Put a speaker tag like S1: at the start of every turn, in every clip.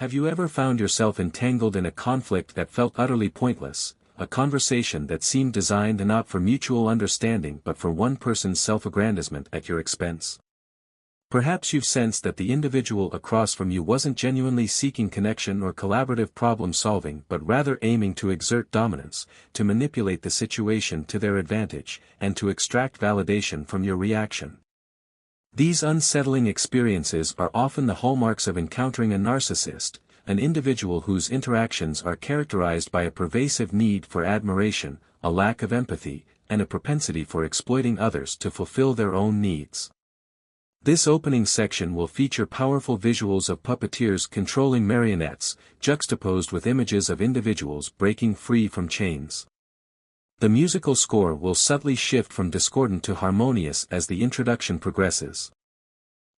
S1: Have you ever found yourself entangled in a conflict that felt utterly pointless, a conversation that seemed designed not for mutual understanding but for one person's self-aggrandizement at your expense? Perhaps you've sensed that the individual across from you wasn't genuinely seeking connection or collaborative problem-solving but rather aiming to exert dominance, to manipulate the situation to their advantage, and to extract validation from your reaction. These unsettling experiences are often the hallmarks of encountering a narcissist, an individual whose interactions are characterized by a pervasive need for admiration, a lack of empathy, and a propensity for exploiting others to fulfill their own needs. This opening section will feature powerful visuals of puppeteers controlling marionettes, juxtaposed with images of individuals breaking free from chains. The musical score will subtly shift from discordant to harmonious as the introduction progresses.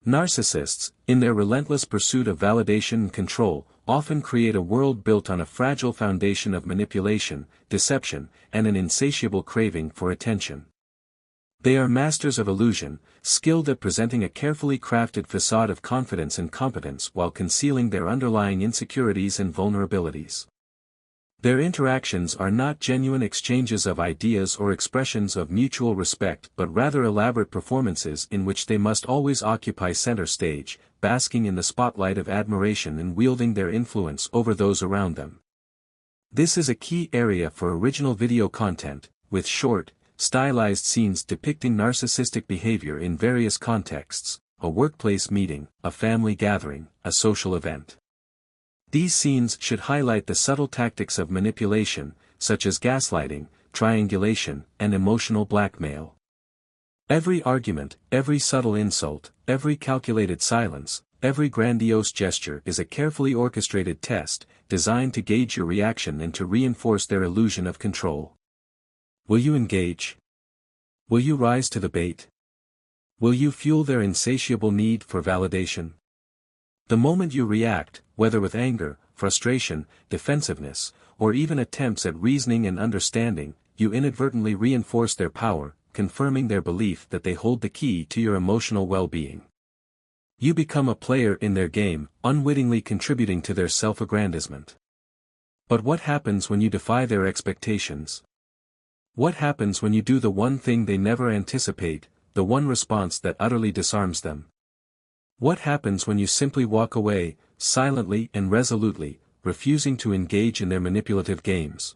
S1: Narcissists, in their relentless pursuit of validation and control, often create a world built on a fragile foundation of manipulation, deception, and an insatiable craving for attention. They are masters of illusion, skilled at presenting a carefully crafted facade of confidence and competence while concealing their underlying insecurities and vulnerabilities. Their interactions are not genuine exchanges of ideas or expressions of mutual respect but rather elaborate performances in which they must always occupy center stage, basking in the spotlight of admiration and wielding their influence over those around them. This is a key area for original video content, with short, stylized scenes depicting narcissistic behavior in various contexts, a workplace meeting, a family gathering, a social event. These scenes should highlight the subtle tactics of manipulation, such as gaslighting, triangulation, and emotional blackmail. Every argument, every subtle insult, every calculated silence, every grandiose gesture is a carefully orchestrated test, designed to gauge your reaction and to reinforce their illusion of control. Will you engage? Will you rise to the bait? Will you fuel their insatiable need for validation? The moment you react, whether with anger, frustration, defensiveness, or even attempts at reasoning and understanding, you inadvertently reinforce their power, confirming their belief that they hold the key to your emotional well-being. You become a player in their game, unwittingly contributing to their self-aggrandizement. But what happens when you defy their expectations? What happens when you do the one thing they never anticipate, the one response that utterly disarms them? What happens when you simply walk away, silently and resolutely, refusing to engage in their manipulative games?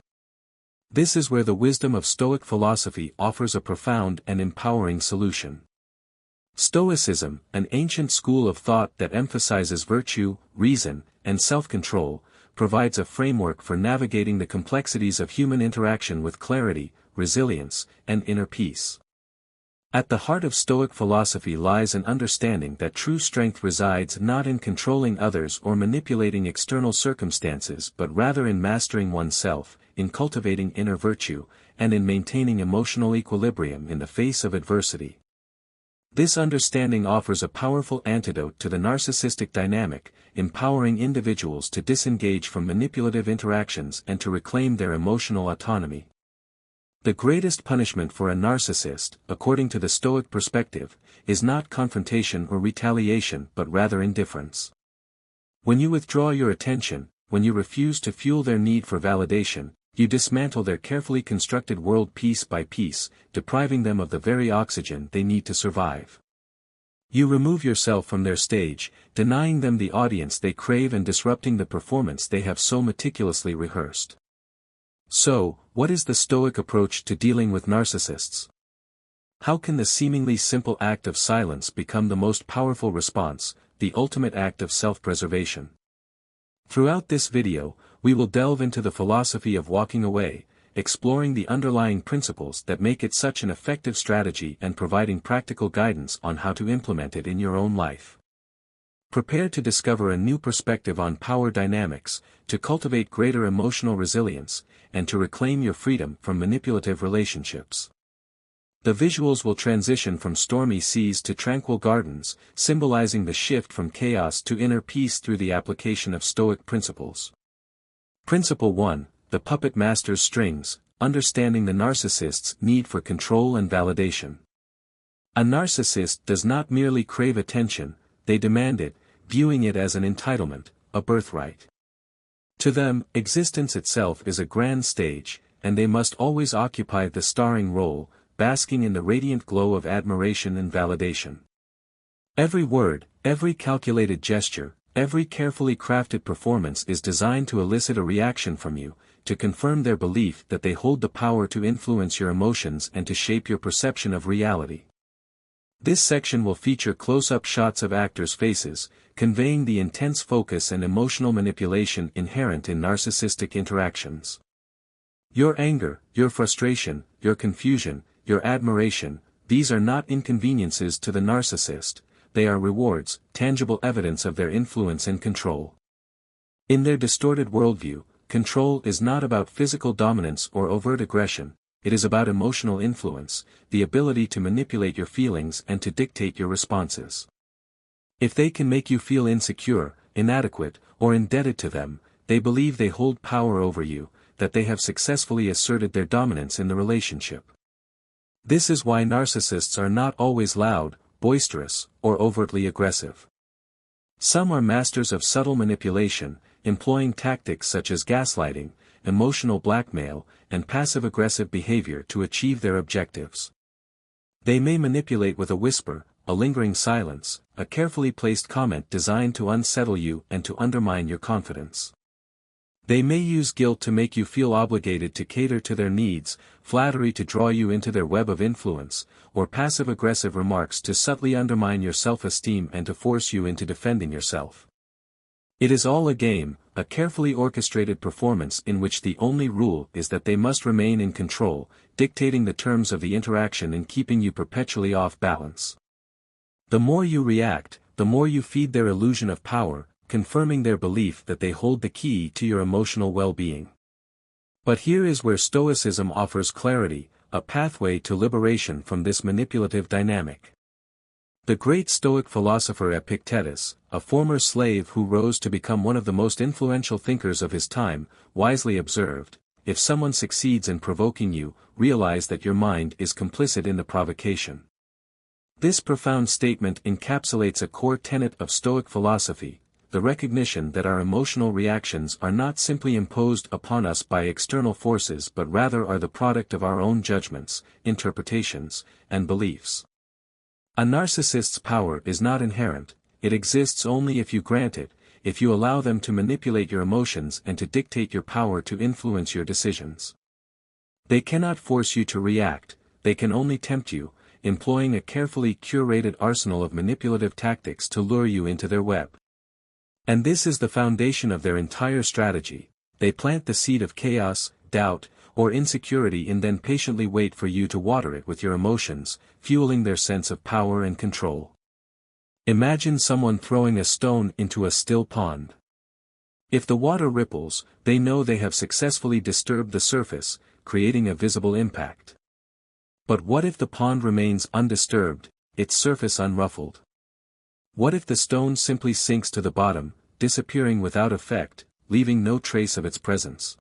S1: This is where the wisdom of Stoic philosophy offers a profound and empowering solution. Stoicism, an ancient school of thought that emphasizes virtue, reason, and self-control, provides a framework for navigating the complexities of human interaction with clarity, resilience, and inner peace. At the heart of Stoic philosophy lies an understanding that true strength resides not in controlling others or manipulating external circumstances but rather in mastering oneself, in cultivating inner virtue, and in maintaining emotional equilibrium in the face of adversity. This understanding offers a powerful antidote to the narcissistic dynamic, empowering individuals to disengage from manipulative interactions and to reclaim their emotional autonomy. The greatest punishment for a narcissist, according to the Stoic perspective, is not confrontation or retaliation but rather indifference. When you withdraw your attention, when you refuse to fuel their need for validation, you dismantle their carefully constructed world piece by piece, depriving them of the very oxygen they need to survive. You remove yourself from their stage, denying them the audience they crave and disrupting the performance they have so meticulously rehearsed. So, what is the Stoic approach to dealing with narcissists? How can the seemingly simple act of silence become the most powerful response, the ultimate act of self-preservation? Throughout this video, we will delve into the philosophy of walking away, exploring the underlying principles that make it such an effective strategy and providing practical guidance on how to implement it in your own life. Prepare to discover a new perspective on power dynamics, to cultivate greater emotional resilience, and to reclaim your freedom from manipulative relationships. The visuals will transition from stormy seas to tranquil gardens, symbolizing the shift from chaos to inner peace through the application of Stoic principles. Principle 1, the puppet master's strings, understanding the narcissist's need for control and validation. A narcissist does not merely crave attention, they demand it, viewing it as an entitlement, a birthright. To them, existence itself is a grand stage, and they must always occupy the starring role, basking in the radiant glow of admiration and validation. Every word, every calculated gesture, every carefully crafted performance is designed to elicit a reaction from you, to confirm their belief that they hold the power to influence your emotions and to shape your perception of reality. This section will feature close-up shots of actors' faces, conveying the intense focus and emotional manipulation inherent in narcissistic interactions. Your anger, your frustration, your confusion, your admiration, these are not inconveniences to the narcissist, they are rewards, tangible evidence of their influence and control. In their distorted worldview, control is not about physical dominance or overt aggression, it is about emotional influence, the ability to manipulate your feelings and to dictate your responses. If they can make you feel insecure, inadequate, or indebted to them, they believe they hold power over you, that they have successfully asserted their dominance in the relationship. This is why narcissists are not always loud, boisterous, or overtly aggressive. Some are masters of subtle manipulation, employing tactics such as gaslighting, emotional blackmail, and passive-aggressive behavior to achieve their objectives. They may manipulate with a whisper, a lingering silence, a carefully placed comment designed to unsettle you and to undermine your confidence. They may use guilt to make you feel obligated to cater to their needs, flattery to draw you into their web of influence, or passive-aggressive remarks to subtly undermine your self-esteem and to force you into defending yourself. It is all a game, a carefully orchestrated performance in which the only rule is that they must remain in control, dictating the terms of the interaction and keeping you perpetually off balance. The more you react, the more you feed their illusion of power, confirming their belief that they hold the key to your emotional well-being. But here is where Stoicism offers clarity, a pathway to liberation from this manipulative dynamic. The great Stoic philosopher Epictetus, a former slave who rose to become one of the most influential thinkers of his time, wisely observed, "If someone succeeds in provoking you, realize that your mind is complicit in the provocation." This profound statement encapsulates a core tenet of Stoic philosophy, the recognition that our emotional reactions are not simply imposed upon us by external forces but rather are the product of our own judgments, interpretations, and beliefs. A narcissist's power is not inherent, it exists only if you grant it, if you allow them to manipulate your emotions and to dictate your power to influence your decisions. They cannot force you to react, they can only tempt you, employing a carefully curated arsenal of manipulative tactics to lure you into their web. And this is the foundation of their entire strategy. They plant the seed of chaos, doubt, or insecurity and then patiently wait for you to water it with your emotions, fueling their sense of power and control. Imagine someone throwing a stone into a still pond. If the water ripples, they know they have successfully disturbed the surface, creating a visible impact. But what if the pond remains undisturbed, its surface unruffled? What if the stone simply sinks to the bottom, disappearing without effect, leaving no trace of its presence?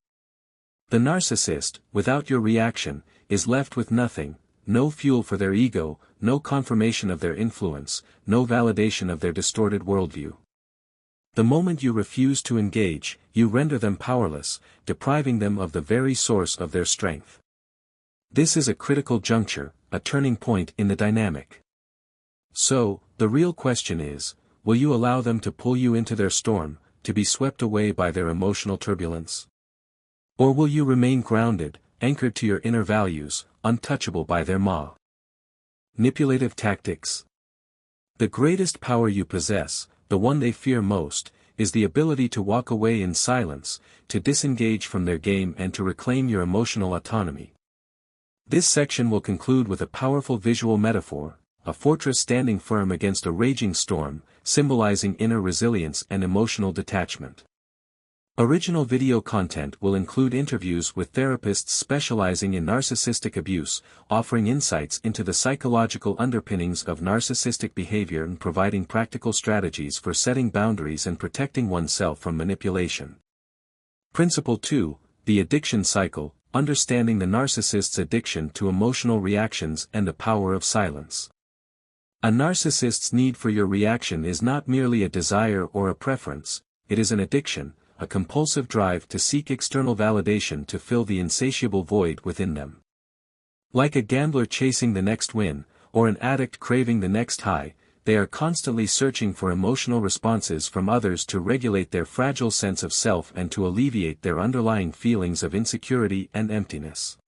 S1: The narcissist, without your reaction, is left with nothing, no fuel for their ego, no confirmation of their influence, no validation of their distorted worldview. The moment you refuse to engage, you render them powerless, depriving them of the very source of their strength. This is a critical juncture, a turning point in the dynamic. So, the real question is, will you allow them to pull you into their storm, to be swept away by their emotional turbulence? Or will you remain grounded, anchored to your inner values, untouchable by their manipulative tactics? The greatest power you possess, the one they fear most, is the ability to walk away in silence, to disengage from their game and to reclaim your emotional autonomy. This section will conclude with a powerful visual metaphor, a fortress standing firm against a raging storm, symbolizing inner resilience and emotional detachment. Original video content will include interviews with therapists specializing in narcissistic abuse, offering insights into the psychological underpinnings of narcissistic behavior and providing practical strategies for setting boundaries and protecting oneself from manipulation. Principle 2, the addiction cycle, understanding the narcissist's addiction to emotional reactions and the power of silence. A narcissist's need for your reaction is not merely a desire or a preference, it is an addiction, a compulsive drive to seek external validation to fill the insatiable void within them. Like a gambler chasing the next win, or an addict craving the next high, they are constantly searching for emotional responses from others to regulate their fragile sense of self and to alleviate their underlying feelings of insecurity and emptiness.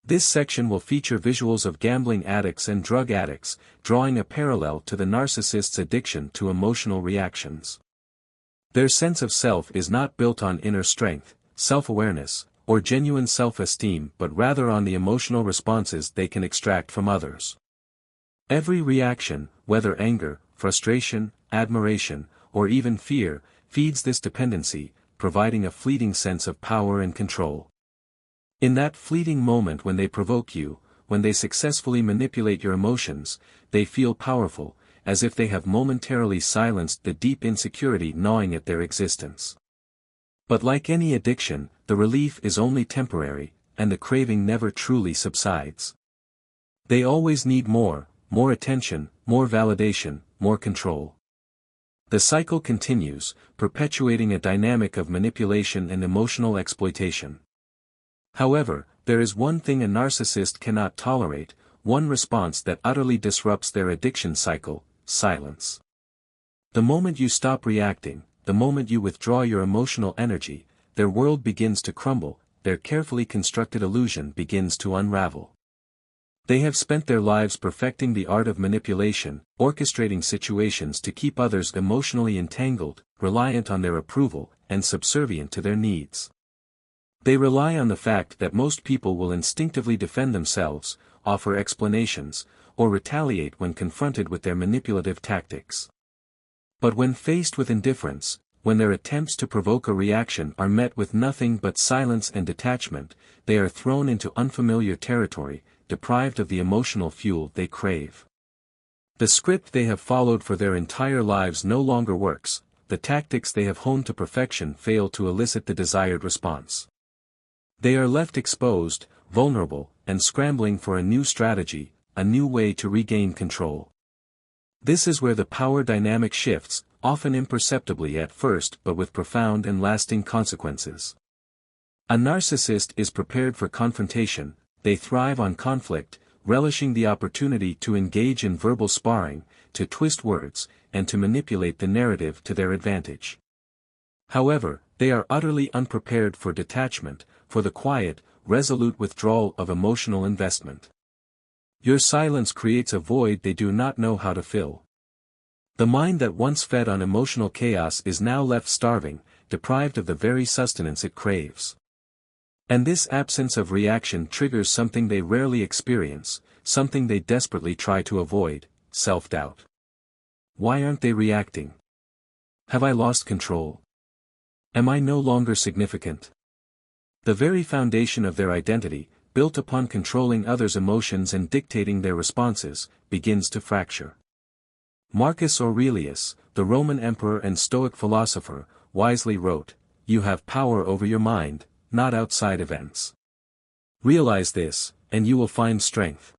S1: This section will feature visuals of gambling addicts and drug addicts, drawing a parallel to the narcissist's addiction to emotional reactions. Their sense of self is not built on inner strength, self-awareness, or genuine self-esteem but rather on the emotional responses they can extract from others. Every reaction, whether anger, frustration, admiration, or even fear, feeds this dependency, providing a fleeting sense of power and control. In that fleeting moment when they provoke you, when they successfully manipulate your emotions, they feel powerful, as if they have momentarily silenced the deep insecurity gnawing at their existence. But like any addiction, the relief is only temporary, and the craving never truly subsides. They always need more attention, more validation, more control. The cycle continues, perpetuating a dynamic of manipulation and emotional exploitation. However, there is one thing a narcissist cannot tolerate, one response that utterly disrupts their addiction cycle: silence. The moment you stop reacting, the moment you withdraw your emotional energy, their world begins to crumble, their carefully constructed illusion begins to unravel. They have spent their lives perfecting the art of manipulation, orchestrating situations to keep others emotionally entangled, reliant on their approval, and subservient to their needs. They rely on the fact that most people will instinctively defend themselves, offer explanations, or retaliate when confronted with their manipulative tactics. But when faced with indifference, when their attempts to provoke a reaction are met with nothing but silence and detachment, they are thrown into unfamiliar territory, deprived of the emotional fuel they crave. The script they have followed for their entire lives no longer works, the tactics they have honed to perfection fail to elicit the desired response. They are left exposed, vulnerable, and scrambling for a new strategy, a new way to regain control. This is where the power dynamic shifts, often imperceptibly at first but with profound and lasting consequences. A narcissist is prepared for confrontation. They thrive on conflict, relishing the opportunity to engage in verbal sparring, to twist words, and to manipulate the narrative to their advantage. However, they are utterly unprepared for detachment, for the quiet, resolute withdrawal of emotional investment. Your silence creates a void they do not know how to fill. The mind that once fed on emotional chaos is now left starving, deprived of the very sustenance it craves. And this absence of reaction triggers something they rarely experience, something they desperately try to avoid: self-doubt. Why aren't they reacting? Have I lost control? Am I no longer significant? The very foundation of their identity, built upon controlling others' emotions and dictating their responses, begins to fracture. Marcus Aurelius, the Roman emperor and Stoic philosopher, wisely wrote, "You have power over your mind, not outside events. Realize this, and you will find strength."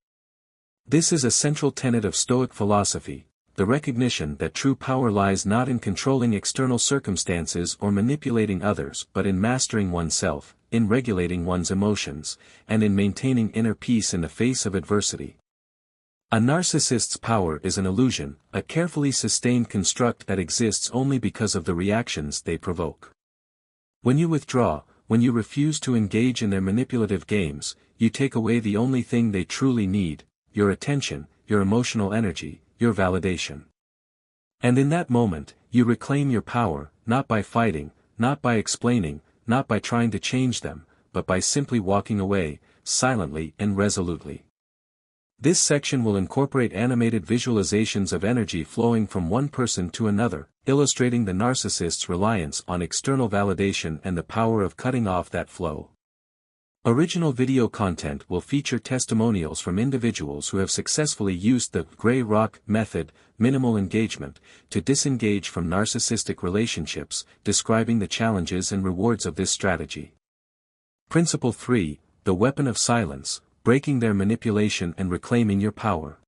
S1: This is a central tenet of Stoic philosophy, the recognition that true power lies not in controlling external circumstances or manipulating others but in mastering oneself, in regulating one's emotions, and in maintaining inner peace in the face of adversity. A narcissist's power is an illusion, a carefully sustained construct that exists only because of the reactions they provoke. When you withdraw, when you refuse to engage in their manipulative games, you take away the only thing they truly need: your attention, your emotional energy, your validation. And in that moment, you reclaim your power, not by fighting, not by explaining, not by trying to change them, but by simply walking away, silently and resolutely. This section will incorporate animated visualizations of energy flowing from one person to another, illustrating the narcissist's reliance on external validation and the power of cutting off that flow. Original video content will feature testimonials from individuals who have successfully used the gray rock method, minimal engagement, to disengage from narcissistic relationships, describing the challenges and rewards of this strategy. Principle 3, the weapon of silence, breaking their manipulation and reclaiming your power.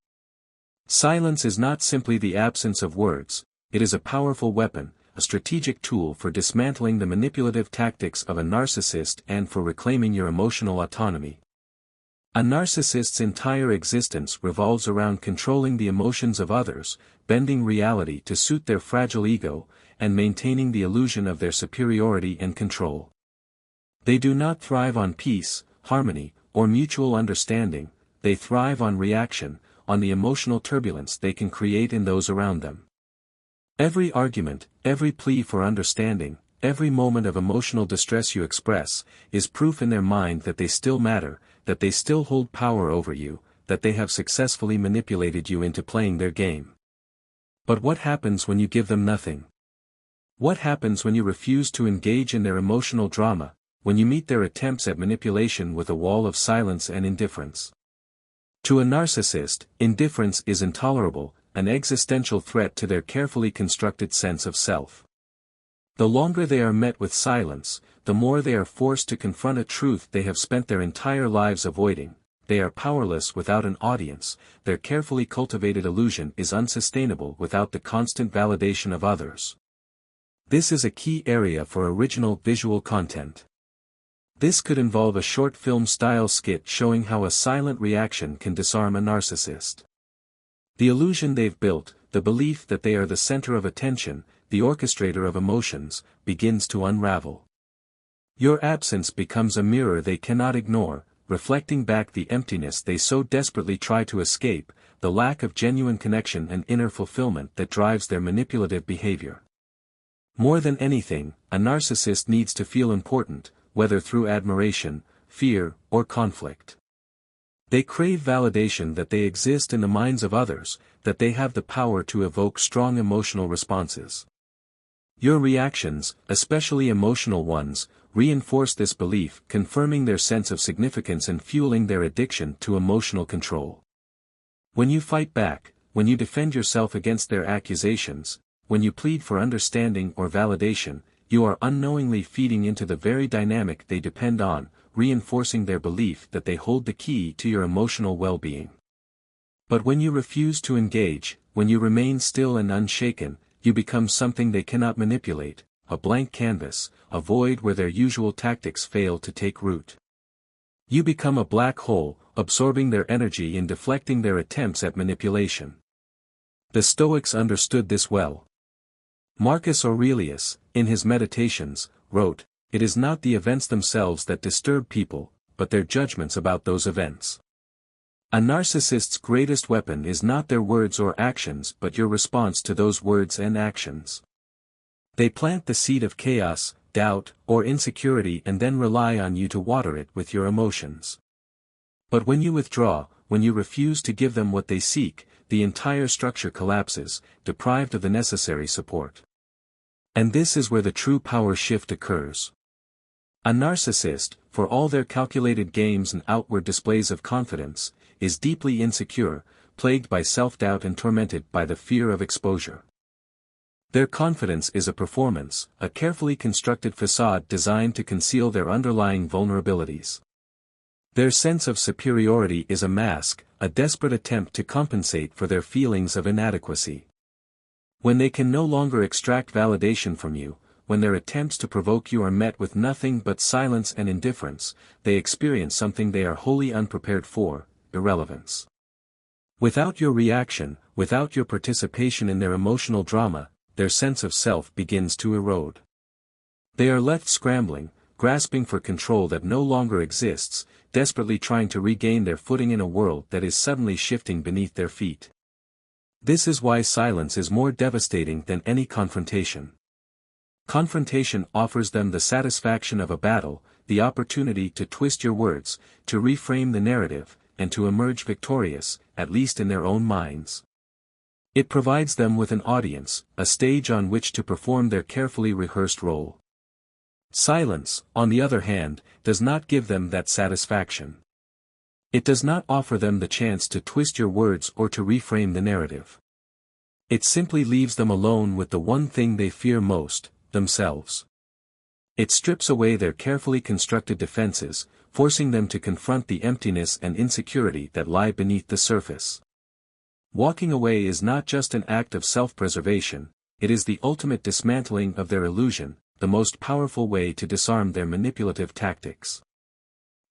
S1: Silence is not simply the absence of words, it is a powerful weapon, a strategic tool for dismantling the manipulative tactics of a narcissist and for reclaiming your emotional autonomy. A narcissist's entire existence revolves around controlling the emotions of others, bending reality to suit their fragile ego, and maintaining the illusion of their superiority and control. They do not thrive on peace, harmony, or mutual understanding. They thrive on reaction, on the emotional turbulence they can create in those around them. Every argument, every plea for understanding, every moment of emotional distress you express, is proof in their mind that they still matter, that they still hold power over you, that they have successfully manipulated you into playing their game. But what happens when you give them nothing? What happens when you refuse to engage in their emotional drama, when you meet their attempts at manipulation with a wall of silence and indifference? To a narcissist, indifference is intolerable, an existential threat to their carefully constructed sense of self. The longer they are met with silence, the more they are forced to confront a truth they have spent their entire lives avoiding. They are powerless without an audience, their carefully cultivated illusion is unsustainable without the constant validation of others. This is a key area for original visual content. This could involve a short film-style skit showing how a silent reaction can disarm a narcissist. The illusion they've built, the belief that they are the center of attention, the orchestrator of emotions, begins to unravel. Your absence becomes a mirror they cannot ignore, reflecting back the emptiness they so desperately try to escape, the lack of genuine connection and inner fulfillment that drives their manipulative behavior. More than anything, a narcissist needs to feel important, whether through admiration, fear, or conflict. They crave validation that they exist in the minds of others, that they have the power to evoke strong emotional responses. Your reactions, especially emotional ones, reinforce this belief, confirming their sense of significance and fueling their addiction to emotional control. When you fight back, when you defend yourself against their accusations, when you plead for understanding or validation, you are unknowingly feeding into the very dynamic they depend on, reinforcing their belief that they hold the key to your emotional well-being. But when you refuse to engage, when you remain still and unshaken, you become something they cannot manipulate, a blank canvas, a void where their usual tactics fail to take root. You become a black hole, absorbing their energy and deflecting their attempts at manipulation. The Stoics understood this well. Marcus Aurelius, in his Meditations, wrote, "It is not the events themselves that disturb people, but their judgments about those events." A narcissist's greatest weapon is not their words or actions but your response to those words and actions. They plant the seed of chaos, doubt, or insecurity and then rely on you to water it with your emotions. But when you withdraw, when you refuse to give them what they seek, the entire structure collapses, deprived of the necessary support. And this is where the true power shift occurs. A narcissist, for all their calculated games and outward displays of confidence, is deeply insecure, plagued by self-doubt and tormented by the fear of exposure. Their confidence is a performance, a carefully constructed facade designed to conceal their underlying vulnerabilities. Their sense of superiority is a mask, a desperate attempt to compensate for their feelings of inadequacy. When they can no longer extract validation from you, when their attempts to provoke you are met with nothing but silence and indifference, they experience something they are wholly unprepared for: irrelevance. Without your reaction, without your participation in their emotional drama, their sense of self begins to erode. They are left scrambling, grasping for control that no longer exists, desperately trying to regain their footing in a world that is suddenly shifting beneath their feet. This is why silence is more devastating than any confrontation. Confrontation offers them the satisfaction of a battle, the opportunity to twist your words, to reframe the narrative, and to emerge victorious, at least in their own minds. It provides them with an audience, a stage on which to perform their carefully rehearsed role. Silence, on the other hand, does not give them that satisfaction. It does not offer them the chance to twist your words or to reframe the narrative. It simply leaves them alone with the one thing they fear most: themselves. It strips away their carefully constructed defenses, forcing them to confront the emptiness and insecurity that lie beneath the surface. Walking away is not just an act of self-preservation, it is the ultimate dismantling of their illusion, the most powerful way to disarm their manipulative tactics.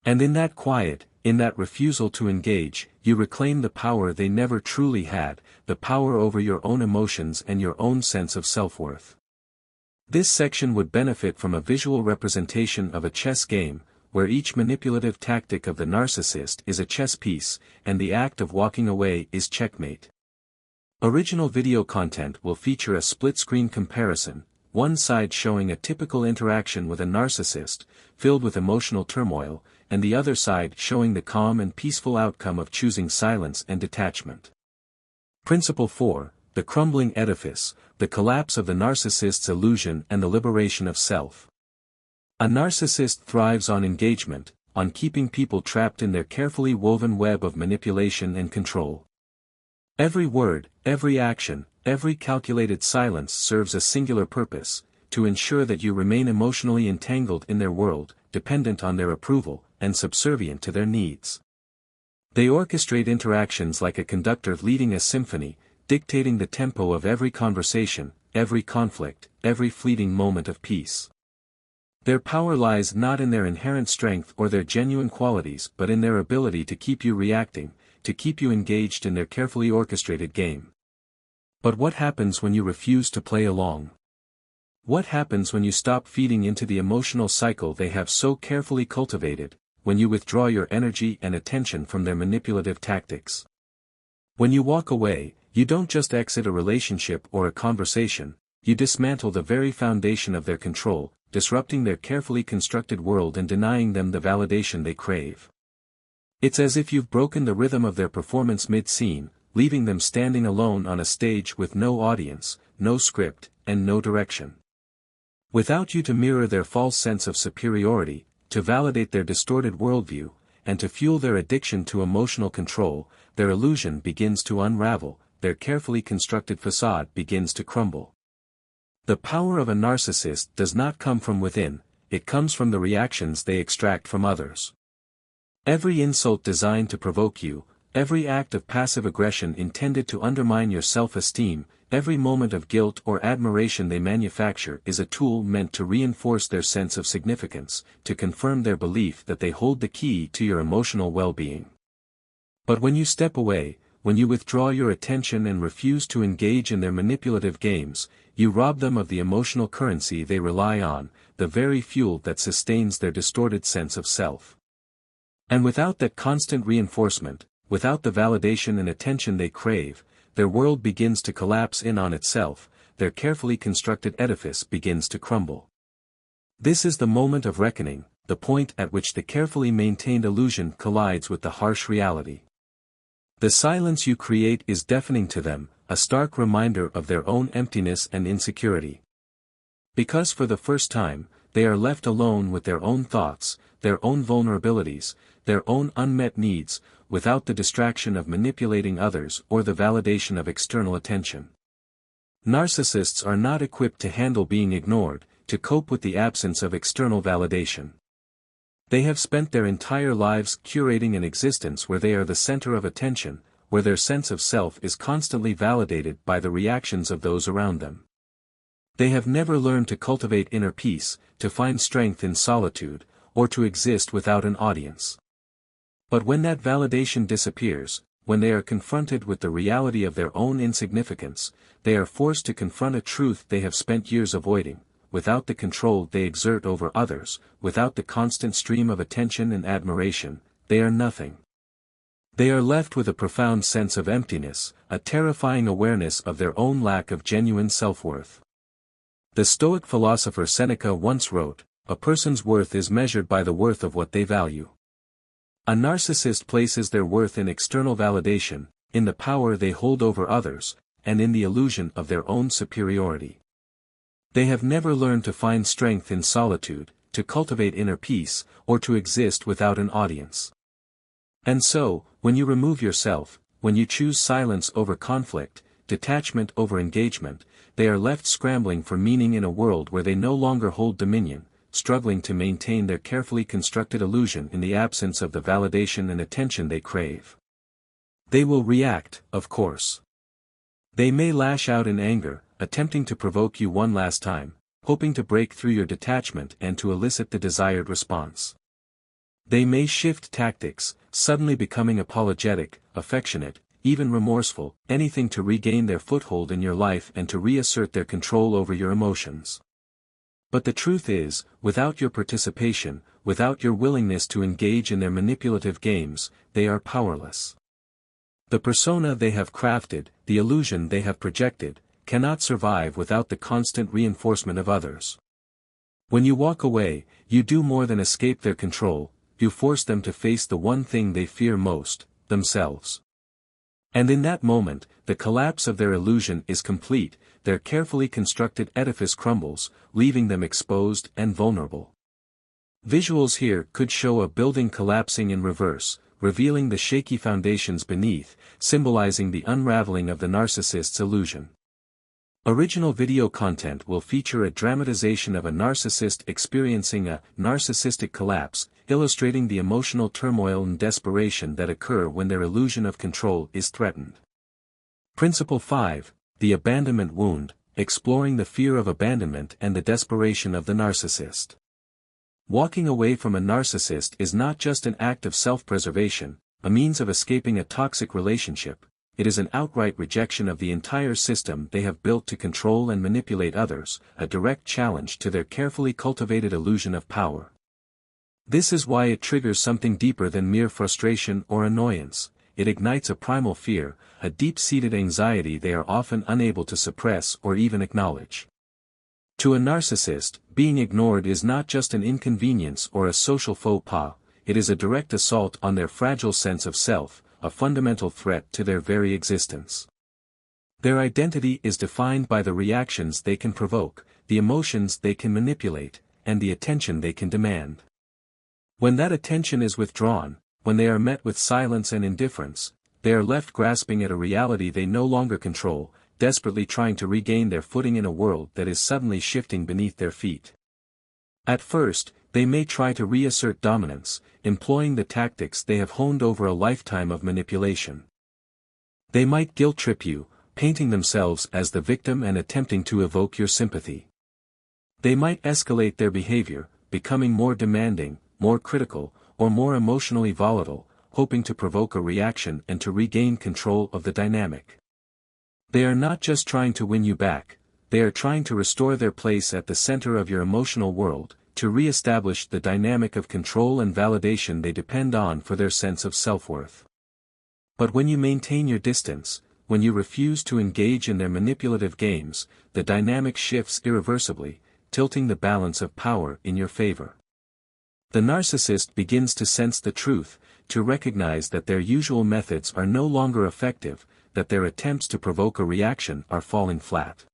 S1: And in that quiet, in that refusal to engage, you reclaim the power they never truly had, the power over your own emotions and your own sense of self-worth. This section would benefit from a visual representation of a chess game, where each manipulative tactic of the narcissist is a chess piece, and the act of walking away is checkmate. Original video content will feature a split-screen comparison, one side showing a typical interaction with a narcissist, filled with emotional turmoil, and the other side showing the calm and peaceful outcome of choosing silence and detachment. Principle 4, the crumbling edifice, the collapse of the narcissist's illusion and the liberation of self. A narcissist thrives on engagement, on keeping people trapped in their carefully woven web of manipulation and control. Every word, every action, every calculated silence serves a singular purpose, to ensure that you remain emotionally entangled in their world, dependent on their approval, and subservient to their needs. They orchestrate interactions like a conductor leading a symphony, dictating the tempo of every conversation, every conflict, every fleeting moment of peace. Their power lies not in their inherent strength or their genuine qualities but in their ability to keep you reacting, to keep you engaged in their carefully orchestrated game. But what happens when you refuse to play along? What happens when you stop feeding into the emotional cycle they have so carefully cultivated, when you withdraw your energy and attention from their manipulative tactics? When you walk away, you don't just exit a relationship or a conversation, you dismantle the very foundation of their control, disrupting their carefully constructed world and denying them the validation they crave. It's as if you've broken the rhythm of their performance mid-scene, leaving them standing alone on a stage with no audience, no script, and no direction. Without you to mirror their false sense of superiority, to validate their distorted worldview, and to fuel their addiction to emotional control, their illusion begins to unravel, their carefully constructed facade begins to crumble. The power of a narcissist does not come from within, it comes from the reactions they extract from others. Every insult designed to provoke you, every act of passive aggression intended to undermine your self-esteem, every moment of guilt or admiration they manufacture is a tool meant to reinforce their sense of significance, to confirm their belief that they hold the key to your emotional well-being. But when you step away, when you withdraw your attention and refuse to engage in their manipulative games, you rob them of the emotional currency they rely on, the very fuel that sustains their distorted sense of self. And without that constant reinforcement, without the validation and attention they crave, their world begins to collapse in on itself, their carefully constructed edifice begins to crumble. This is the moment of reckoning, the point at which the carefully maintained illusion collides with the harsh reality. The silence you create is deafening to them, a stark reminder of their own emptiness and insecurity. Because for the first time, they are left alone with their own thoughts, their own vulnerabilities, their own unmet needs, without the distraction of manipulating others or the validation of external attention. Narcissists are not equipped to handle being ignored, to cope with the absence of external validation. They have spent their entire lives curating an existence where they are the center of attention, where their sense of self is constantly validated by the reactions of those around them. They have never learned to cultivate inner peace, to find strength in solitude, or to exist without an audience. But when that validation disappears, when they are confronted with the reality of their own insignificance, they are forced to confront a truth they have spent years avoiding. Without the control they exert over others, without the constant stream of attention and admiration, they are nothing. They are left with a profound sense of emptiness, a terrifying awareness of their own lack of genuine self-worth. The Stoic philosopher Seneca once wrote, "A person's worth is measured by the worth of what they value." A narcissist places their worth in external validation, in the power they hold over others, and in the illusion of their own superiority. They have never learned to find strength in solitude, to cultivate inner peace, or to exist without an audience. And so, when you remove yourself, when you choose silence over conflict, detachment over engagement, they are left scrambling for meaning in a world where they no longer hold dominion, struggling to maintain their carefully constructed illusion in the absence of the validation and attention they crave. They will react, of course. They may lash out in anger, attempting to provoke you one last time, hoping to break through your detachment and to elicit the desired response. They may shift tactics, suddenly becoming apologetic, affectionate, even remorseful, anything to regain their foothold in your life and to reassert their control over your emotions. But the truth is, without your participation, without your willingness to engage in their manipulative games, they are powerless. The persona they have crafted, the illusion they have projected, cannot survive without the constant reinforcement of others. When you walk away, you do more than escape their control, you force them to face the one thing they fear most, themselves. And in that moment, the collapse of their illusion is complete, their carefully constructed edifice crumbles, leaving them exposed and vulnerable. Visuals here could show a building collapsing in reverse, revealing the shaky foundations beneath, symbolizing the unraveling of the narcissist's illusion. Original video content will feature a dramatization of a narcissist experiencing a narcissistic collapse, illustrating the emotional turmoil and desperation that occur when their illusion of control is threatened. Principle 5, The Abandonment Wound, exploring the fear of abandonment and the desperation of the narcissist. Walking away from a narcissist is not just an act of self-preservation, a means of escaping a toxic relationship. It is an outright rejection of the entire system they have built to control and manipulate others, a direct challenge to their carefully cultivated illusion of power. This is why it triggers something deeper than mere frustration or annoyance. It ignites a primal fear, a deep-seated anxiety they are often unable to suppress or even acknowledge. To a narcissist, being ignored is not just an inconvenience or a social faux pas, it is a direct assault on their fragile sense of self, a fundamental threat to their very existence. Their identity is defined by the reactions they can provoke, the emotions they can manipulate, and the attention they can demand. When that attention is withdrawn, when they are met with silence and indifference, they are left grasping at a reality they no longer control, desperately trying to regain their footing in a world that is suddenly shifting beneath their feet. At first, they may try to reassert dominance, employing the tactics they have honed over a lifetime of manipulation. They might guilt-trip you, painting themselves as the victim and attempting to evoke your sympathy. They might escalate their behavior, becoming more demanding, more critical, or more emotionally volatile, hoping to provoke a reaction and to regain control of the dynamic. They are not just trying to win you back, they are trying to restore their place at the center of your emotional world, to re-establish the dynamic of control and validation they depend on for their sense of self-worth. But when you maintain your distance, when you refuse to engage in their manipulative games, the dynamic shifts irreversibly, tilting the balance of power in your favor. The narcissist begins to sense the truth, to recognize that their usual methods are no longer effective, that their attempts to provoke a reaction are falling flat.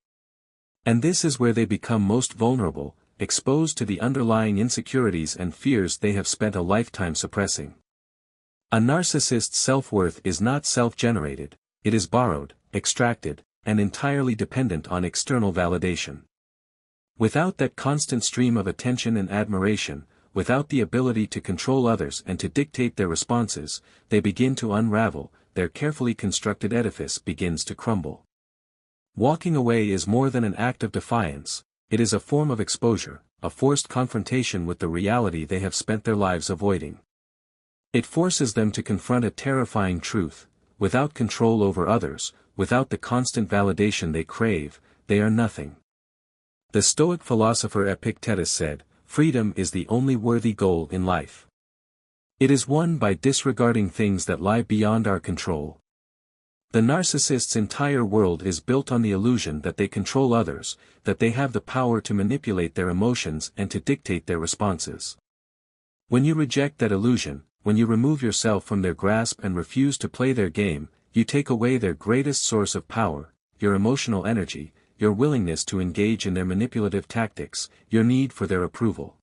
S1: And this is where they become most vulnerable, exposed to the underlying insecurities and fears they have spent a lifetime suppressing. A narcissist's self-worth is not self-generated, it is borrowed, extracted, and entirely dependent on external validation. Without that constant stream of attention and admiration, without the ability to control others and to dictate their responses, they begin to unravel, their carefully constructed edifice begins to crumble. Walking away is more than an act of defiance, it is a form of exposure, a forced confrontation with the reality they have spent their lives avoiding. It forces them to confront a terrifying truth: without control over others, without the constant validation they crave, they are nothing. The Stoic philosopher Epictetus said, "Freedom is the only worthy goal in life. It is won by disregarding things that lie beyond our control." The narcissist's entire world is built on the illusion that they control others, that they have the power to manipulate their emotions and to dictate their responses. When you reject that illusion, when you remove yourself from their grasp and refuse to play their game, you take away their greatest source of power, your emotional energy, your willingness to engage in their manipulative tactics, your need for their approval.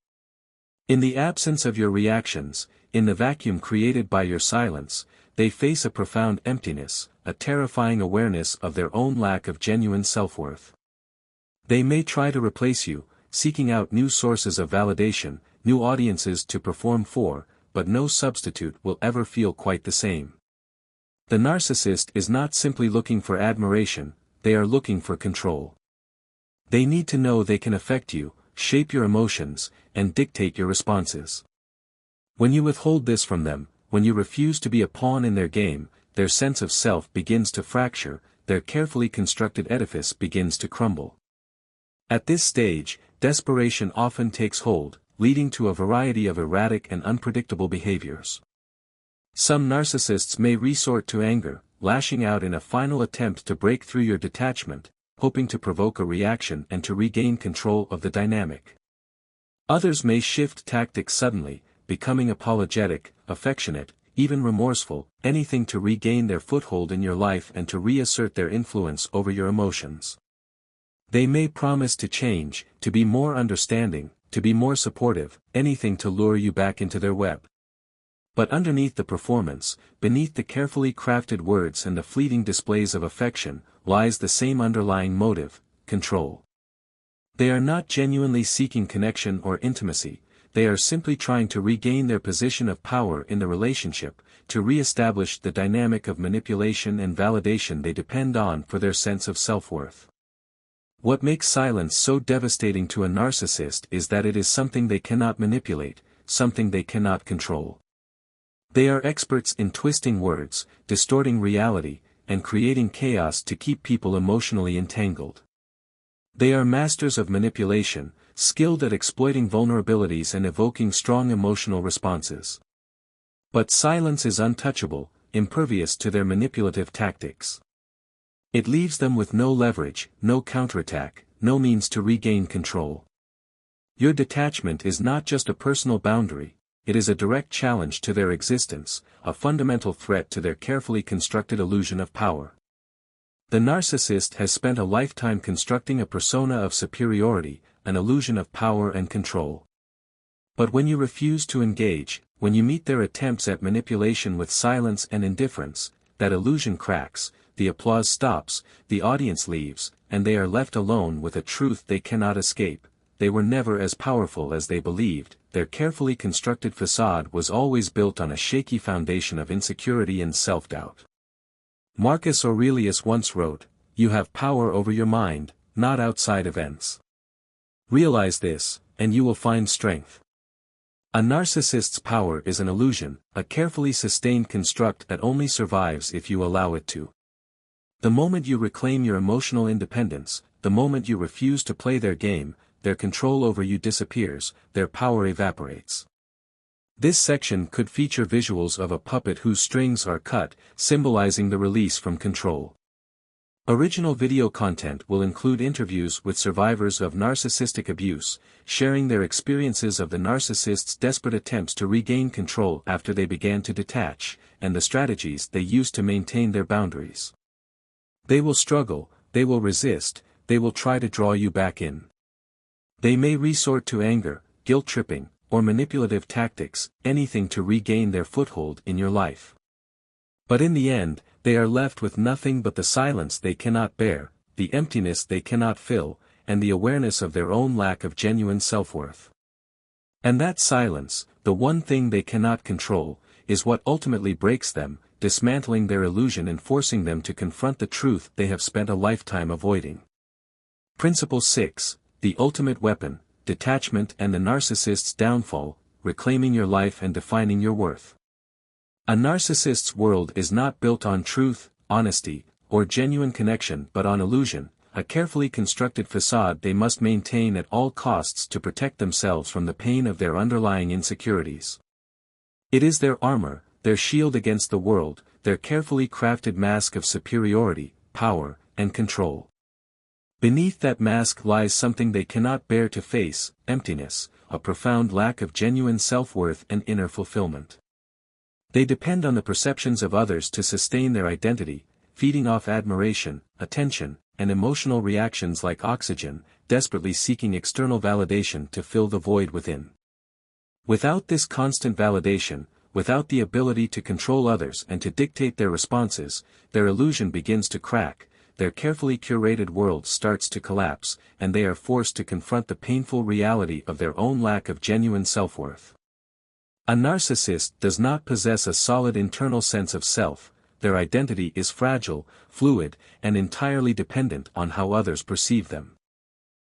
S1: In the absence of your reactions, in the vacuum created by your silence, they face a profound emptiness, a terrifying awareness of their own lack of genuine self-worth. They may try to replace you, seeking out new sources of validation, new audiences to perform for, but no substitute will ever feel quite the same. The narcissist is not simply looking for admiration, they are looking for control. They need to know they can affect you, shape your emotions, and dictate your responses. When you withhold this from them, when you refuse to be a pawn in their game, their sense of self begins to fracture, their carefully constructed edifice begins to crumble. At this stage, desperation often takes hold, leading to a variety of erratic and unpredictable behaviors. Some narcissists may resort to anger, lashing out in a final attempt to break through your detachment, hoping to provoke a reaction and to regain control of the dynamic. Others may shift tactics suddenly, becoming apologetic, affectionate, even remorseful, anything to regain their foothold in your life and to reassert their influence over your emotions. They may promise to change, to be more understanding, to be more supportive, anything to lure you back into their web. But underneath the performance, beneath the carefully crafted words and the fleeting displays of affection, lies the same underlying motive: control. They are not genuinely seeking connection or intimacy, they are simply trying to regain their position of power in the relationship, to re-establish the dynamic of manipulation and validation they depend on for their sense of self-worth. What makes silence so devastating to a narcissist is that it is something they cannot manipulate, something they cannot control. They are experts in twisting words, distorting reality, and creating chaos to keep people emotionally entangled. They are masters of manipulation, skilled at exploiting vulnerabilities and evoking strong emotional responses. But silence is untouchable, impervious to their manipulative tactics. It leaves them with no leverage, no counterattack, no means to regain control. Your detachment is not just a personal boundary, it is a direct challenge to their existence, a fundamental threat to their carefully constructed illusion of power. The narcissist has spent a lifetime constructing a persona of superiority, an illusion of power and control. But when you refuse to engage, when you meet their attempts at manipulation with silence and indifference, that illusion cracks, the applause stops, the audience leaves, and they are left alone with a truth they cannot escape: they were never as powerful as they believed, their carefully constructed facade was always built on a shaky foundation of insecurity and self-doubt. Marcus Aurelius once wrote, "You have power over your mind, not outside events. Realize this, and you will find strength." A narcissist's power is an illusion, a carefully sustained construct that only survives if you allow it to. The moment you reclaim your emotional independence, the moment you refuse to play their game, their control over you disappears, their power evaporates. This section could feature visuals of a puppet whose strings are cut, symbolizing the release from control. Original video content will include interviews with survivors of narcissistic abuse, sharing their experiences of the narcissist's desperate attempts to regain control after they began to detach, and the strategies they used to maintain their boundaries. They will struggle, they will resist, they will try to draw you back in. They may resort to anger, guilt-tripping, or manipulative tactics, anything to regain their foothold in your life. But in the end, they are left with nothing but the silence they cannot bear, the emptiness they cannot fill, and the awareness of their own lack of genuine self-worth. And that silence, the one thing they cannot control, is what ultimately breaks them, dismantling their illusion and forcing them to confront the truth they have spent a lifetime avoiding. Principle 6, the ultimate weapon, detachment and the narcissist's downfall, reclaiming your life and defining your worth. A narcissist's world is not built on truth, honesty, or genuine connection but on illusion, a carefully constructed facade they must maintain at all costs to protect themselves from the pain of their underlying insecurities. It is their armor, their shield against the world, their carefully crafted mask of superiority, power, and control. Beneath that mask lies something they cannot bear to face: emptiness, a profound lack of genuine self-worth and inner fulfillment. They depend on the perceptions of others to sustain their identity, feeding off admiration, attention, and emotional reactions like oxygen, desperately seeking external validation to fill the void within. Without this constant validation, without the ability to control others and to dictate their responses, their illusion begins to crack, their carefully curated world starts to collapse, and they are forced to confront the painful reality of their own lack of genuine self-worth. A narcissist does not possess a solid internal sense of self, their identity is fragile, fluid, and entirely dependent on how others perceive them.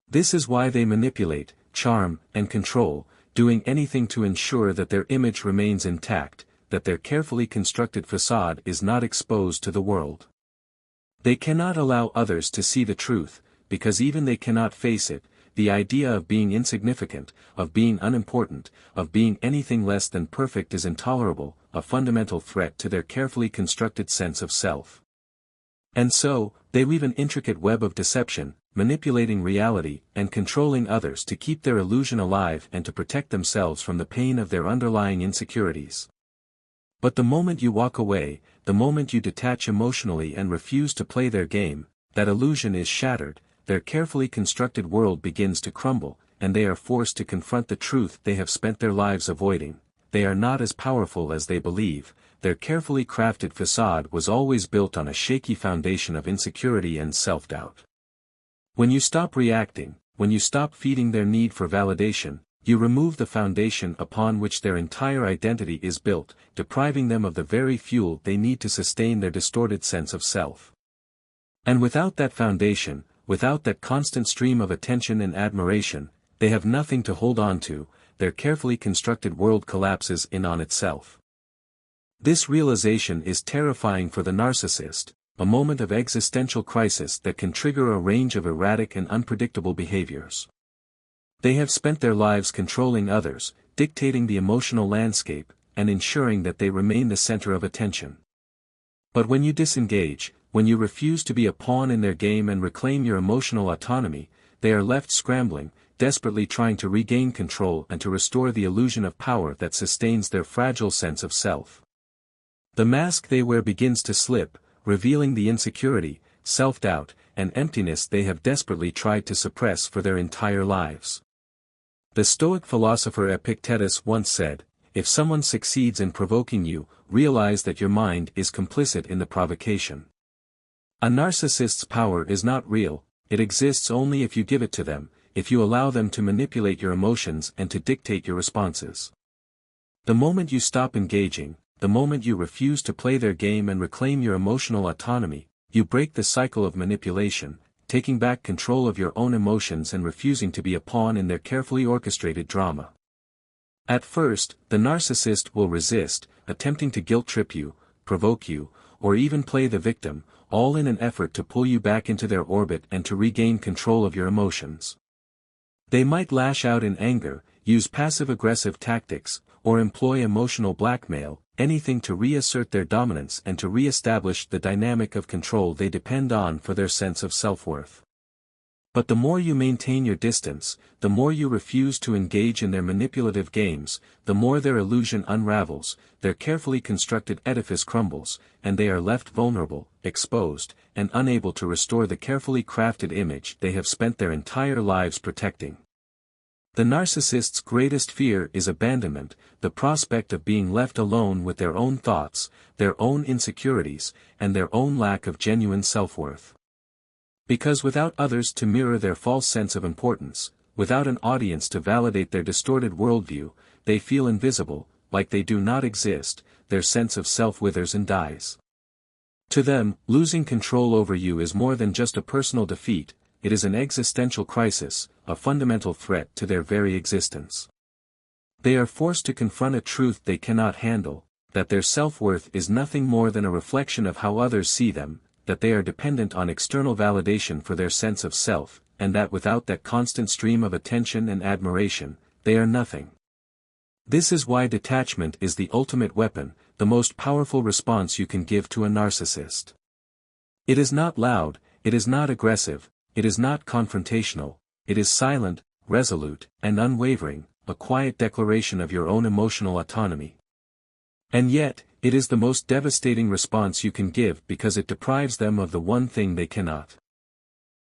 S1: This is why they manipulate, charm, and control, doing anything to ensure that their image remains intact, that their carefully constructed facade is not exposed to the world. They cannot allow others to see the truth, because even they cannot face it. The idea of being insignificant, of being unimportant, of being anything less than perfect is intolerable, a fundamental threat to their carefully constructed sense of self. And so, they weave an intricate web of deception, manipulating reality, and controlling others to keep their illusion alive and to protect themselves from the pain of their underlying insecurities. But the moment you walk away, the moment you detach emotionally and refuse to play their game, that illusion is shattered, their carefully constructed world begins to crumble, and they are forced to confront the truth they have spent their lives avoiding. They are not as powerful as they believe. Their carefully crafted facade was always built on a shaky foundation of insecurity and self-doubt. When you stop reacting, when you stop feeding their need for validation, you remove the foundation upon which their entire identity is built, depriving them of the very fuel they need to sustain their distorted sense of self. And without that foundation, without that constant stream of attention and admiration, they have nothing to hold on to. Their carefully constructed world collapses in on itself. This realization is terrifying for the narcissist, a moment of existential crisis that can trigger a range of erratic and unpredictable behaviors. They have spent their lives controlling others, dictating the emotional landscape, and ensuring that they remain the center of attention. But when you disengage, when you refuse to be a pawn in their game and reclaim your emotional autonomy, they are left scrambling, desperately trying to regain control and to restore the illusion of power that sustains their fragile sense of self. The mask they wear begins to slip, revealing the insecurity, self-doubt, and emptiness they have desperately tried to suppress for their entire lives. The Stoic philosopher Epictetus once said, "If someone succeeds in provoking you, realize that your mind is complicit in the provocation." A narcissist's power is not real, it exists only if you give it to them, if you allow them to manipulate your emotions and to dictate your responses. The moment you stop engaging, the moment you refuse to play their game and reclaim your emotional autonomy, you break the cycle of manipulation, taking back control of your own emotions and refusing to be a pawn in their carefully orchestrated drama. At first, the narcissist will resist, attempting to guilt-trip you, provoke you, or even play the victim, all in an effort to pull you back into their orbit and to regain control of your emotions. They might lash out in anger, use passive-aggressive tactics, or employ emotional blackmail, anything to reassert their dominance and to re-establish the dynamic of control they depend on for their sense of self-worth. But the more you maintain your distance, the more you refuse to engage in their manipulative games, the more their illusion unravels, their carefully constructed edifice crumbles, and they are left vulnerable, exposed, and unable to restore the carefully crafted image they have spent their entire lives protecting. The narcissist's greatest fear is abandonment, the prospect of being left alone with their own thoughts, their own insecurities, and their own lack of genuine self-worth. Because without others to mirror their false sense of importance, without an audience to validate their distorted worldview, they feel invisible, like they do not exist, their sense of self withers and dies. To them, losing control over you is more than just a personal defeat, it is an existential crisis, a fundamental threat to their very existence. They are forced to confront a truth they cannot handle, that their self-worth is nothing more than a reflection of how others see them, that they are dependent on external validation for their sense of self, and that without that constant stream of attention and admiration, they are nothing. This is why detachment is the ultimate weapon, the most powerful response you can give to a narcissist. It is not loud, it is not aggressive, it is not confrontational, it is silent, resolute, and unwavering, a quiet declaration of your own emotional autonomy. And yet, it is the most devastating response you can give because it deprives them of the one thing they cannot.